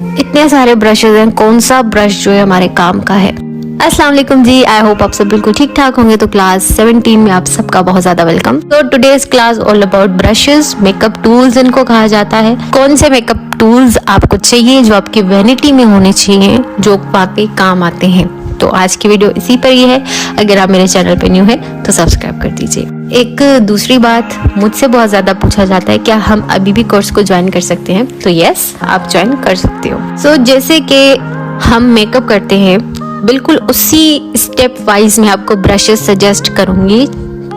इतने सारे ब्रशेज हैं, कौन सा ब्रश जो है हमारे काम का है। अस्सलाम वालेकुम जी, आई होप आप सब बिल्कुल ठीक ठाक होंगे। तो क्लास 17 में आप सबका बहुत ज्यादा वेलकम। तो today's class all about brushes, makeup tools इनको कहा जाता है। कौन से मेकअप टूल्स आपको चाहिए जो आपकी वैनिटी में होने चाहिए, जो वाकई काम आते हैं। तो आज की वीडियो इसी पर ही है। अगर आप मेरे चैनल पे न्यू है तो सब्सक्राइब कर दीजिए। एक दूसरी बात, मुझसे बहुत ज्यादा पूछा जाता है क्या हम अभी भी कोर्स को ज्वाइन कर सकते हैं। तो यस, आप ज्वाइन कर सकते हो। सो जैसे कि हम मेकअप करते हैं, बिल्कुल उसी स्टेप वाइज मैं आपको ब्रशेस सजेस्ट करूंगी।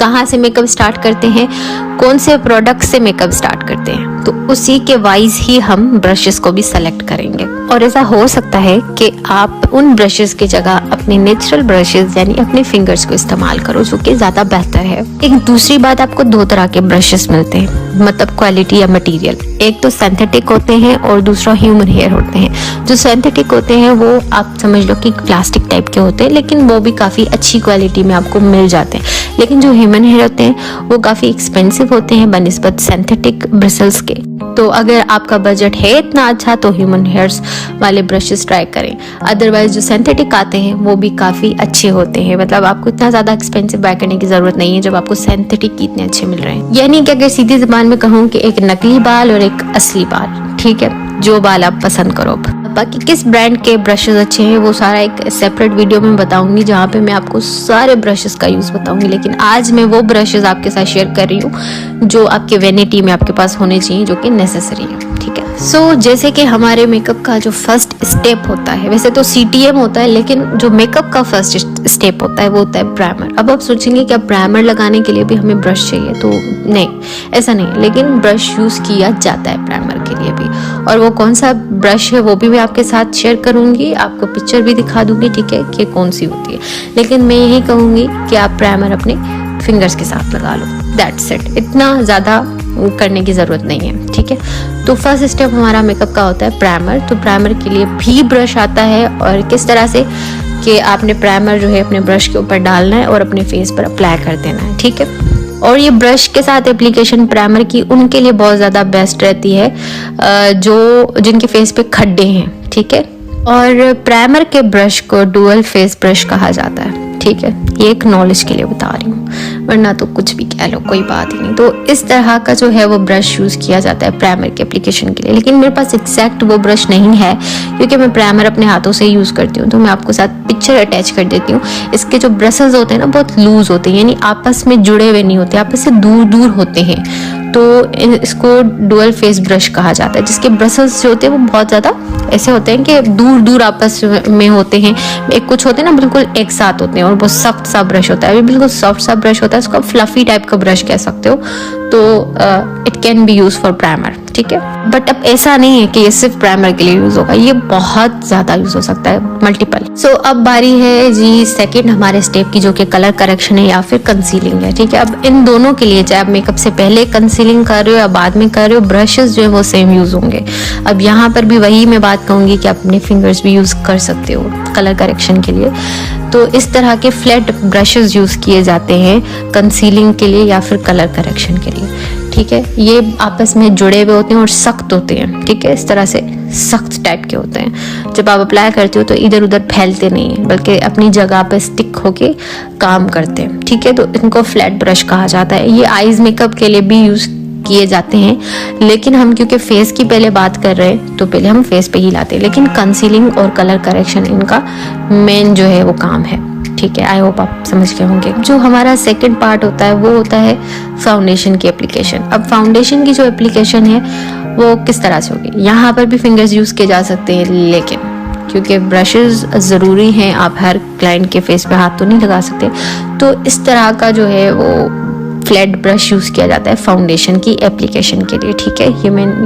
कहाँ से मेकअप स्टार्ट करते हैं, कौन से प्रोडक्ट से मेकअप स्टार्ट करते हैं, तो उसी के वाइज ही हम ब्रशेस को भी सेलेक्ट करेंगे। और ऐसा हो सकता है कि आप उन ब्रशेस की जगह अपने नेचुरल ब्रशेस यानी अपने फिंगर्स को इस्तेमाल करो, जो कि ज्यादा बेहतर है। एक दूसरी बात, आपको दो तरह के ब्रशेस मिलते हैं, मतलब क्वालिटी या मटेरियल। एक तो सिंथेटिक होते हैं और दूसरा ह्यूमन हेयर होते हैं। जो सिंथेटिक होते हैं वो आप समझ लो कि प्लास्टिक टाइप के होते हैं, लेकिन वो भी काफी अच्छी क्वालिटी में आपको मिल जाते हैं। लेकिन जो ह्यूमन हेयर होते हैं वो काफी एक्सपेंसिव होते हैं बनिस्बत सिंथेटिक ब्रिसल्स के। तो अगर आपका बजट है इतना अच्छा तो ह्यूमन हेयर्स वाले ब्रशेस ट्राई करें। अदरवाइज जो सिंथेटिक आते हैं वो भी काफी अच्छे होते हैं, मतलब आपको इतना ज्यादा एक्सपेंसिव बाय करने की जरूरत नहीं है जब आपको सिंथेटिक इतने अच्छे मिल रहे हैं। यानी कि अगर सीधी जुबान में कहूँ कि एक नकली बाल और एक असली बाल, ठीक है, जो बाल आप पसंद करो। बाकी किस ब्रांड के ब्रशेस अच्छे हैं वो सारा एक सेपरेट वीडियो में बताऊंगी, जहाँ पे मैं आपको सारे ब्रशेस का यूज बताऊंगी। लेकिन आज मैं वो ब्रशेस आपके साथ शेयर कर रही हूँ जो आपके वैनिटी में आपके पास होने चाहिए, जो कि नेसेसरी है। ठीक है, सो जैसे कि हमारे मेकअप का जो फर्स्ट स्टेप होता है, वैसे तो CTM होता है, लेकिन जो मेकअप का फर्स्ट स्टेप होता है वो होता है प्राइमर। अब आप सोचेंगे क्या प्राइमर लगाने के लिए भी हमें ब्रश चाहिए? तो नहीं, ऐसा नहीं, लेकिन ब्रश यूज किया जाता है प्राइमर के लिए भी। और वो कौन सा ब्रश है वो भी मैं आपके साथ शेयर करूंगी, आपको पिक्चर भी दिखा दूंगी, ठीक है, कि कौन सी होती है। लेकिन मैं यही कहूंगी कि आप प्राइमर अपने फिंगर्स के साथ लगा लो, दैट्स इट। इतना ज्यादा करने की जरूरत नहीं है, ठीक है। तो फर्स्ट स्टेप हमारा मेकअप का होता है प्राइमर। तो प्राइमर के लिए भी ब्रश आता है, और किस तरह से कि आपने प्राइमर जो है अपने ब्रश के ऊपर डालना है और अपने फेस पर अप्लाई कर देना है, ठीक है। और ये ब्रश के साथ एप्लीकेशन प्राइमर की उनके लिए बहुत ज़्यादा बेस्ट रहती है जिनके फेस पे खड्डे हैं, ठीक है। और प्राइमर के ब्रश को डुअल फेस ब्रश कहा जाता है, ठीक है। ये एक नॉलेज के लिए बता रही हूँ, वरना तो कुछ भी कह लो, कोई बात ही नहीं। तो इस तरह का जो है वो ब्रश यूज किया जाता है प्राइमर के एप्लीकेशन के लिए। लेकिन मेरे पास एग्जैक्ट वो ब्रश नहीं है, क्योंकि मैं प्राइमर अपने हाथों से यूज करती हूँ। तो मैं आपको साथ पिक्चर अटैच कर देती हूँ। इसके जो ब्रशेस होते हैं ना, बहुत लूज होते हैं, यानी आपस में जुड़े हुए नहीं होते, आपस से दूर दूर होते हैं। तो इसको डुअल फेस ब्रश कहा जाता है, जिसके ब्रशेस जो होते हैं वो बहुत ज्यादा ऐसे होते हैं कि दूर दूर आपस में होते हैं। एक कुछ होते हैं ना बिल्कुल एक साथ होते हैं, और बहुत सॉफ्ट सा ब्रश होता है। अभी बिल्कुल सॉफ्ट सा ब्रश होता है, उसको फ्लफी टाइप का ब्रश कह सकते हो। तो it can be use for primer, ठीक है। बट अब ऐसा नहीं है कि ये सिर्फ प्राइमर के लिए यूज होगा, ये बहुत ज्यादा यूज हो सकता है, मल्टीपल। सो अब बारी है जी सेकंड हमारे स्टेप की, जो कि कलर करेक्शन है या फिर कंसीलिंग है, ठीक है। अब इन दोनों के लिए, चाहे आप मेकअप से पहले कंसीलिंग कर रहे हो या बाद में कर रहे हो, ब्रशेस जो है वो सेम यूज होंगे। अब यहाँ पर भी वही मैं बात कहूंगी कि आप अपने फिंगर्स भी यूज कर सकते हो कलर करेक्शन के लिए। तो इस तरह के फ्लैट ब्रशेस यूज किए जाते हैं कंसीलिंग के लिए या फिर कलर करेक्शन के लिए, ठीक है। ये आपस में जुड़े हुए होते हैं और सख्त होते हैं, ठीक है, इस तरह से सख्त टाइप के होते हैं। जब आप अप्लाई करते हो तो इधर उधर फैलते नहीं है, बल्कि अपनी जगह पे स्टिक होके काम करते हैं, ठीक है। तो इनको फ्लैट ब्रश कहा जाता है। ये आईज मेकअप के लिए भी यूज किए जाते हैं, लेकिन हम क्योंकि फेस की पहले बात कर रहे हैं तो पहले हम फेस पे ही लाते हैं। लेकिन कंसीलिंग और कलर करेक्शन इनका मेन जो है वो काम है, ठीक है। आई होप आप समझ गए होंगे। जो हमारा सेकंड पार्ट होता है वो होता है फाउंडेशन की एप्लीकेशन। अब फाउंडेशन की जो एप्लीकेशन है वो किस तरह से होगी, यहाँ पर भी फिंगर्स यूज किए जा सकते हैं, लेकिन क्योंकि ब्रशेस ज़रूरी हैं, आप हर क्लाइंट के फेस पे हाथ तो नहीं लगा सकते, तो इस तरह का जो है वो फ्लैट ब्रश यूज किया जाता है फाउंडेशन की एप्लीकेशन के लिए, ठीक है।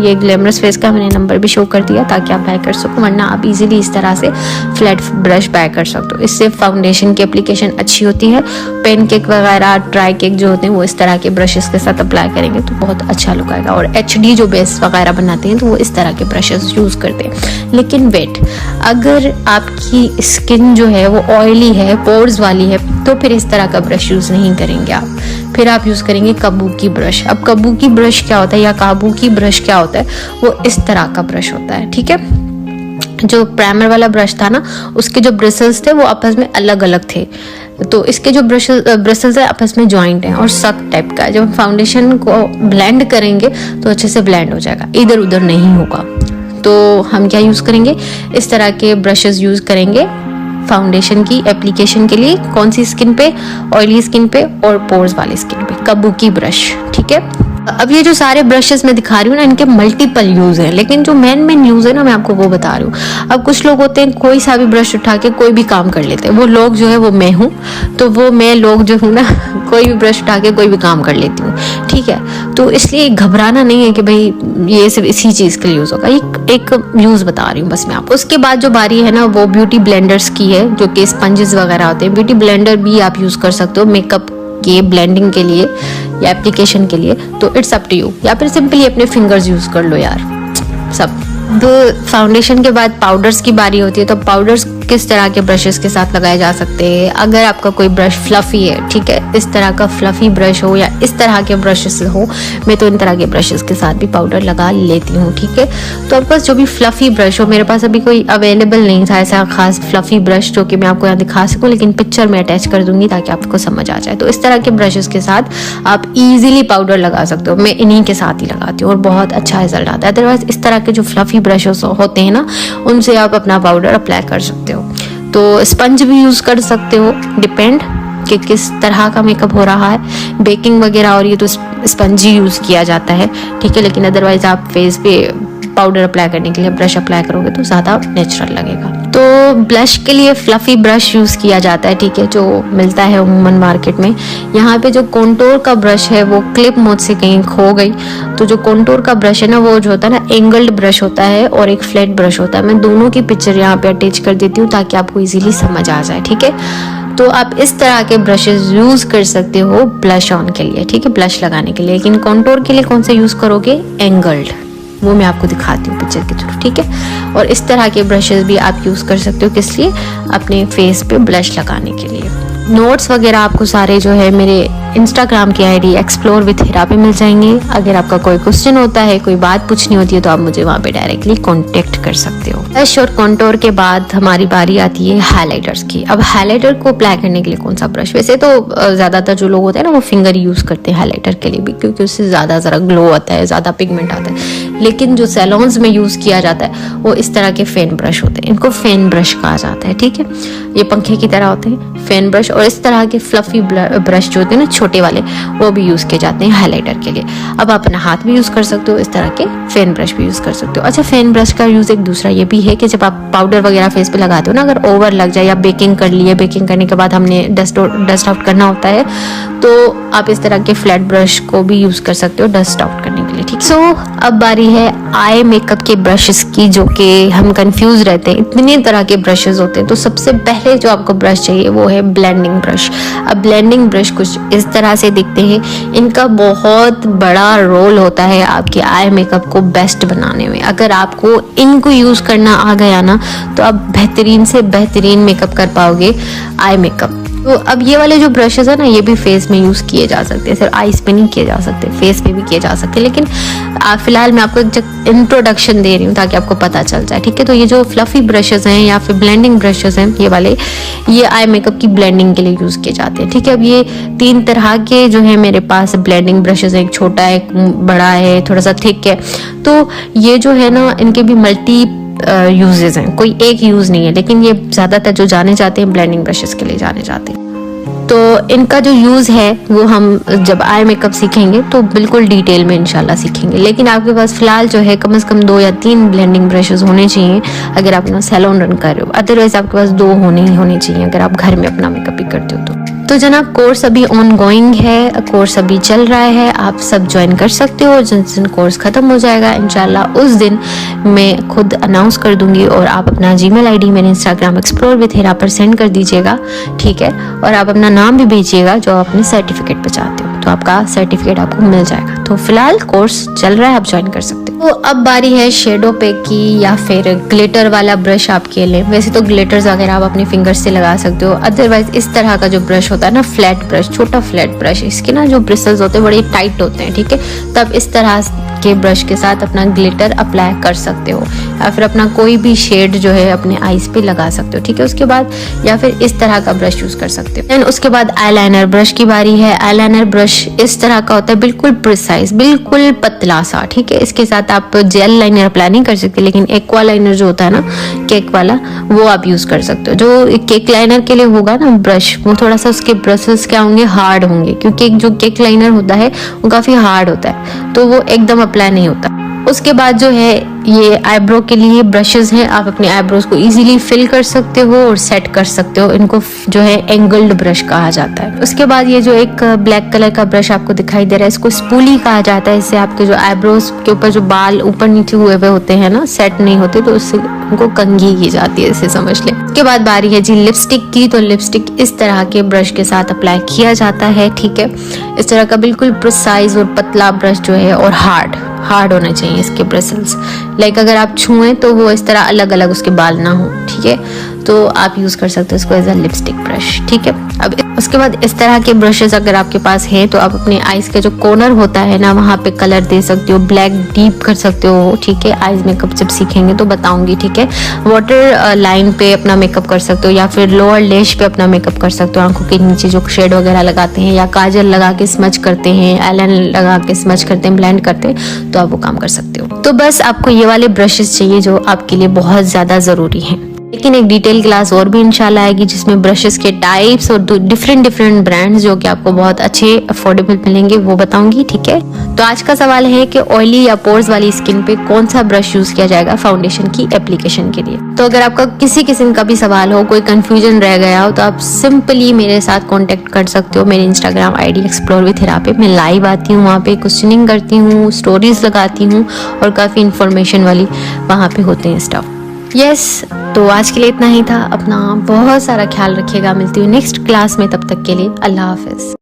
ये ग्लैमरस फेस का मैंने नंबर भी शो कर दिया ताकि आप बाय कर सको, वरना आप इजीली इस तरह से फ्लैट ब्रश बाय कर सकते हो। इससे फाउंडेशन की एप्लीकेशन अच्छी होती है। पेन केक वगैरह, ड्राई केक जो होते हैं वो इस तरह के ब्रशेस के साथ अप्लाई करेंगे तो बहुत अच्छा लुक आएगा। और HD जो बेस वगैरह बनाते हैं तो वो इस तरह के ब्रशेस यूज करते हैं। लेकिन वेट, अगर आपकी स्किन जो है वो ऑयली है, पोर्स वाली है, तो फिर इस तरह का ब्रश यूज नहीं करेंगे आप, फिर आप यूज करेंगे कबूकी ब्रश। अब कबूकी ब्रश क्या होता है या काबूकी ब्रश क्या होता है, वो इस तरह का ब्रश होता है, ठीक है। जो प्राइमर वाला ब्रश था ना, उसके जो ब्रिसल्स थे वो आपस में अलग अलग थे, तो इसके जो ब्रिसल्स है आपस में जॉइंट हैं और सख्त टाइप का है। जब हम फाउंडेशन को ब्लेंड करेंगे तो अच्छे से ब्लेंड हो जाएगा, इधर उधर नहीं होगा। तो हम क्या यूज़ करेंगे, इस तरह के ब्रशेस यूज़ करेंगे फाउंडेशन की एप्लीकेशन के लिए। कौन सी स्किन पे, ऑयली स्किन पे और पोर्स वाली स्किन पे, काबुकी ब्रश, ठीक है। अब ये जो सारे ब्रशेस मैं दिखा रही हूँ ना, इनके मल्टीपल यूज हैं, लेकिन जो मेन यूज है ना, मैं आपको वो बता रही हूँ। अब कुछ लोग होते हैं कोई सा भी ब्रश उठा के कोई भी काम कर लेते हैं, वो लोग जो है वो मैं हूँ, तो वो मैं लोग जो हूँ ना कोई भी ब्रश उठा के कोई भी काम कर लेती हूँ, ठीक है। तो इसलिए घबराना नहीं है कि भाई ये सिर्फ इसी चीज के लिए यूज होगा, एक यूज बता रही हूँ बस मैं आपको। उसके बाद जो बारी है ना वो ब्यूटी ब्लेंडर्स की है, जो कि स्पंजेस वगैरह होते हैं। ब्यूटी ब्लेंडर भी आप यूज कर सकते हो मेकअप के ब्लेंडिंग के लिए या एप्लीकेशन के लिए, तो इट्स अप टू यू, या फिर सिंपली अपने फिंगर्स यूज कर लो यार सब। फाउंडेशन के बाद पाउडर्स की बारी होती है, तो पाउडर्स किस तरह के ब्रशेस के साथ लगाए जा सकते हैं। अगर आपका कोई ब्रश फ्लफी है, ठीक है, इस तरह का फ्लफी ब्रश हो या इस तरह के ब्रशेस हो, मैं तो इन तरह के ब्रशेस के साथ भी पाउडर लगा लेती हूँ, ठीक है। तो आपके पास जो भी फ्लफी ब्रश हो, मेरे पास अभी कोई अवेलेबल नहीं था ऐसा खास फ्लफी ब्रश जो कि मैं आपको यहाँ दिखा सकूँ, लेकिन पिक्चर में अटैच कर दूंगी ताकि आपको समझ आ जाए। तो इस तरह के ब्रशेस के साथ आप इजीली पाउडर लगा सकते हो, मैं इन्हीं के साथ ही लगाती हूँ और बहुत अच्छा रिजल्ट आता है। अदरवाइज इस तरह के जो फ्लफी ब्रशेस होते हैं ना, उनसे आप अपना पाउडर अप्लाई कर सकते हो। तो स्पंज भी यूज कर सकते हो, डिपेंड कि किस तरह का मेकअप हो रहा है। बेकिंग वगैरह और ये तो स्पंज ही यूज किया जाता है, ठीक है। लेकिन अदरवाइज आप फेस पे पाउडर अप्लाई करने के लिए ब्रश अप्लाई करोगे तो ज्यादा नेचुरल लगेगा। तो ब्लश के लिए फ्लफी ब्रश यूज किया जाता है, ठीक है, जो मिलता है उमूमन मार्केट में। यहाँ पे जो कॉन्टोर का ब्रश है वो क्लिप मुझसे कहीं खो गई, तो जो कॉन्टोर का ब्रश है ना, वो जो होता है ना, एंगल्ड ब्रश होता है और एक फ्लैट ब्रश होता है। मैं दोनों की पिक्चर यहाँ पे अटैच कर देती हूँ ताकि आपको इजीली समझ आ जाए, ठीक है। तो आप इस तरह के ब्रशेस यूज कर सकते हो ब्लश ऑन के लिए, ठीक है, ब्लश लगाने के लिए। लेकिन कॉन्टोर के लिए कौन सा यूज करोगे, एंगल्ड, वो मैं आपको दिखाती हूँ पिक्चर के थ्रू, ठीक है। और इस तरह के ब्रशेस भी आप यूज कर सकते हो, किस लिए, अपने फेस पे ब्लश लगाने के लिए। नोट्स वगैरह आपको सारे जो है मेरे इंस्टाग्राम की आईडी एक्सप्लोर विद हिरा पे मिल जाएंगे। अगर आपका कोई क्वेश्चन होता है, कोई बात पूछनी होती है, तो आप मुझे वहाँ पे डायरेक्टली कांटेक्ट कर सकते हो। ब्लश और कॉन्टोर के बाद हमारी बारी आती है हाइलाइटर्स की। अब हाइलाइटर को अप्लाई करने के लिए कौन सा ब्रश, वैसे तो ज्यादातर जो लोग होते हैं ना वो फिंगर यूज करते हैं हाइलाइटर के लिए भी, क्योंकि उससे ज्यादा जरा ग्लो आता है, ज्यादा पिगमेंट आता है। लेकिन जो सैलून्स में यूज किया जाता है वो इस तरह के फैन ब्रश होते हैं, इनको फैन ब्रश कहा जाता है, ठीक है। ये पंखे की तरह होते हैं फैन ब्रश, और इस तरह के फ्लफी ब्रश जो होते हैं ना छोटे वाले, वो भी यूज किए जाते हैं हाइलाइटर के लिए। अब आप अपना हाथ भी यूज कर सकते हो, इस तरह के फैन ब्रश भी यूज कर सकते हो। अच्छा, फैन ब्रश का यूज एक दूसरा ये भी है कि जब आप पाउडर वगैरह फेस पे लगाते हो ना, अगर ओवर लग जाए या बेकिंग कर लिए, बेकिंग करने के बाद हमने डस्ट आउट करना होता है, तो आप इस तरह के फ्लैट ब्रश को भी यूज कर सकते हो डस्ट आउट करने के लिए, ठीक। सो अब बारी है आई मेकअप के ब्रशेस की, जो कि हम कंफ्यूज रहते हैं, इतने तरह के ब्रशेस होते हैं। तो सबसे पहले जो आपको ब्रश चाहिए वो है ब्लेंडिंग ब्रश। अब ब्लेंडिंग ब्रश कुछ इस तरह से दिखते हैं, इनका बहुत बड़ा रोल होता है आपके आई मेकअप को बेस्ट बनाने में। अगर आपको इनको यूज करना आ गया ना, तो आप बेहतरीन से बेहतरीन मेकअप कर पाओगे आई मेकअप। तो अब ये वाले जो ब्रशेस है ना, ये भी फेस में यूज किए जा सकते हैं, सिर्फ आईज पे नहीं किए जा सकते, फेस पे भी किए जा सकते हैं। लेकिन फिलहाल मैं आपको एक इंट्रोडक्शन दे रही हूँ ताकि आपको पता चल जाए, ठीक है। तो ये जो फ्लफी ब्रशेस हैं या फिर ब्लेंडिंग ब्रशेस हैं, ये वाले, ये आई मेकअप की ब्लेंडिंग के लिए यूज किए जाते हैं, ठीक है। अब ये 3 तरह के जो है मेरे पास ब्लेंडिंग ब्रशेस हैं, एक छोटा है, एक बड़ा है, थोड़ा सा थिक है। तो ये जो है ना, इनके भी मल्टी यूजेस हैं, कोई एक यूज नहीं है, लेकिन ये ज्यादातर जो जाने जाते हैं ब्लेंडिंग ब्रशेस के लिए जाने जाते हैं। तो इनका जो यूज है वो हम जब आई मेकअप सीखेंगे तो बिल्कुल डिटेल में इंशाल्लाह सीखेंगे। लेकिन आपके पास फिलहाल जो है कम से कम 2 या 3 ब्लेंडिंग ब्रशेस होने चाहिए अगर आप अपना सैलून रन कर रहे हो। अदरवाइज आपके पास 2 होने चाहिए अगर आप घर में अपना मेकअप भी करते हो तो जनाब कोर्स अभी ऑन गोइंग है, कोर्स अभी चल रहा है, आप सब ज्वाइन कर सकते हो। जिस दिन कोर्स खत्म हो जाएगा इंशाल्लाह उस दिन मैं खुद अनाउंस कर दूंगी और आप अपना जीमेल आईडी मेरे इंस्टाग्राम एक्सप्लोर विद हिरा पर सेंड कर दीजिएगा, ठीक है। और आप अपना नाम भी भेजिएगा जो आप अपने सर्टिफिकेट पे चाहते हो, तो आपका सर्टिफिकेट आपको मिल जाएगा। तो फिलहाल कोर्स चल रहा है, आप ज्वाइन कर सकते हो। तो अब बारी है शेडो पे की या फिर ग्लिटर वाला ब्रश आपके लिए। वैसे तो ग्लिटर्स वगैरह आप अपने फिंगर से लगा सकते हो, अदरवाइज इस तरह का जो ब्रश होता है ना, फ्लैट ब्रश, छोटा फ्लैट ब्रश, इसके ना जो ब्रिसल्स होते हैं बड़े टाइट होते हैं, ठीक है। तब इस तरह के ब्रश के साथ अपना ग्लिटर अप्लाई कर सकते हो, या फिर अपना कोई भी शेड जो है अपने आईज पे लगा सकते हो, ठीक है। उसके बाद या फिर इस तरह का ब्रश यूज कर सकते हो। देन उसके बाद आईलाइनर ब्रश की बारी है। आईलाइनर ब्रश इस तरह का होता है, बिल्कुल प्रिसाइज, बिल्कुल पतला सा, ठीक है। इसके साथ आप जेल लाइनर अप्लाई नहीं कर सकते, लेकिन एक्वा लाइनर जो होता है ना केक वाला, वो आप यूज कर सकते हो। जो केक लाइनर के लिए होगा ना ब्रश, वो थोड़ा सा उसके ब्रशेस क्या होंगे, हार्ड होंगे, क्योंकि जो केक लाइनर होता है वो काफी हार्ड होता है, तो वो एकदम अप्लाई नहीं होता। उसके बाद जो है ये आईब्रो के लिए ब्रशेस हैं। आप अपने आईब्रोज को इजीली फिल कर सकते हो और सेट कर सकते हो। इनको जो है एंगल्ड ब्रश कहा जाता है। उसके बाद ये जो एक ब्लैक कलर का ब्रश आपको दिखाई दे रहा है, इसको स्पूली कहा जाता है। इससे आपके जो आईब्रोज के ऊपर जो बाल ऊपर नीचे हुए हुए होते हैं ना, सेट नहीं होते, तो उससे उनको कंघी की जाती है, इसे समझ ले। उसके बाद बारी है जी लिपस्टिक की। तो लिपस्टिक इस तरह के ब्रश के साथ अप्लाई किया जाता है, ठीक है। इस तरह का बिल्कुल प्रिसाइज और पतला ब्रश जो है, और हार्ड होना चाहिए इसके ब्रसल्स। लाइक अगर आप छुएं तो वो इस तरह अलग अलग उसके बाल ना हो, ठीक है। तो आप यूज कर सकते हो इसको एज अ लिपस्टिक ब्रश, ठीक है। अब उसके बाद इस तरह के ब्रशेस अगर आपके पास है तो आप अपने आईज का जो कॉर्नर होता है ना, वहां पे कलर दे सकते हो, ब्लैक डीप कर सकते हो, ठीक है। आईज मेकअप जब सीखेंगे तो बताऊंगी, ठीक है। वाटर लाइन पे अपना मेकअप कर सकते हो, या फिर लोअर लैश पे अपना मेकअप कर सकते हो। आंखों के नीचे जो शेड वगैरह लगाते हैं, या काजल लगा के स्मच करते हैं, आईलाइनर लगा के स्मच करते हैं, ब्लेंड करते हैं, तो आप वो काम कर सकते हो। तो बस आपको ये वाले ब्रशेस चाहिए जो आपके लिए बहुत ज्यादा जरूरी हैं। लेकिन एक डिटेल क्लास और भी इंशाल्लाह आएगी, जिसमें ब्रशेस के टाइप्स और डिफरेंट ब्रांड्स जो कि आपको बहुत अच्छे अफोर्डेबल मिलेंगे, वो बताऊंगी, ठीक है। तो आज का सवाल है कि ऑयली या पोर्स वाली स्किन पे कौन सा ब्रश यूज किया जाएगा फाउंडेशन की एप्लीकेशन के लिए। तो अगर आपका किसी किस्म का भी सवाल हो, कोई कंफ्यूजन रह गया हो, तो आप सिंपली मेरे साथ कॉन्टेक्ट कर सकते हो। मेरे इंस्टाग्राम ID एक्सप्लोर विद हिरा पे मैं लाइव आती हूँ, वहाँ पे क्वेश्चनिंग करती हूँ, स्टोरीज लगाती हूँ, और काफी इंफॉर्मेशन वाली वहाँ पे होते हैं स्टफ। यस, तो आज के लिए इतना ही था। अपना बहुत सारा ख्याल रखिएगा। मिलती हूँ नेक्स्ट क्लास में, तब तक के लिए अल्लाह हाफिज।